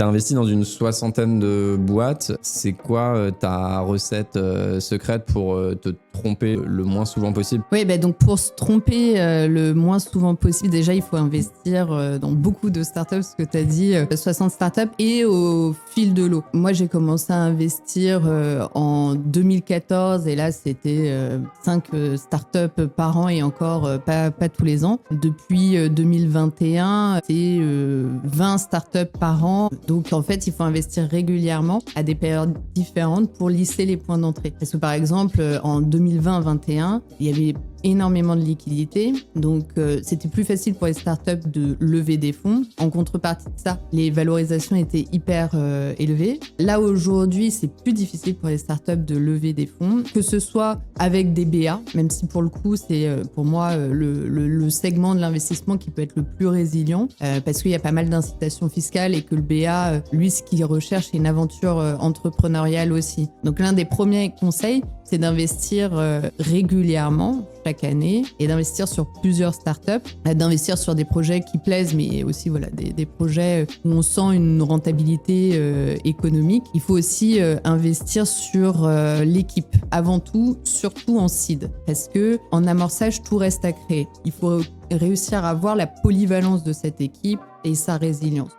investi dans une 60aine de boîtes. C'est quoi ta recette secrète pour te tromper le moins souvent possible? Oui, donc pour se tromper le moins souvent possible, déjà, il faut investir dans beaucoup de startups, ce que tu as dit, 60 startups, et au fil de l'eau. Moi, j'ai commencé à investir en 2014, et là, c'était 5 startups par an, et encore pas tous les ans. Depuis 2021, c'est 20 startups par an. Donc, en fait, il faut investir régulièrement à des périodes différentes pour lisser les points d'entrée. Parce que, par exemple, en 2020-21, il y avait énormément de liquidités, donc c'était plus facile pour les startups de lever des fonds. En contrepartie de ça, les valorisations étaient hyper élevées. Là, aujourd'hui, c'est plus difficile pour les startups de lever des fonds, que ce soit avec des BA, même si pour le coup, c'est pour moi le segment de l'investissement qui peut être le plus résilient, parce qu'il y a pas mal d'incitations fiscales et que le BA, lui, ce qu'il recherche, c'est une aventure entrepreneuriale aussi. Donc l'un des premiers conseils, c'est d'investir régulièrement chaque année et d'investir sur plusieurs startups, d'investir sur des projets qui plaisent, mais aussi voilà, des projets où on sent une rentabilité économique. Il faut aussi investir sur l'équipe, avant tout, surtout en seed, parce que en amorçage, tout reste à créer. Il faut réussir à avoir la polyvalence de cette équipe et sa résilience.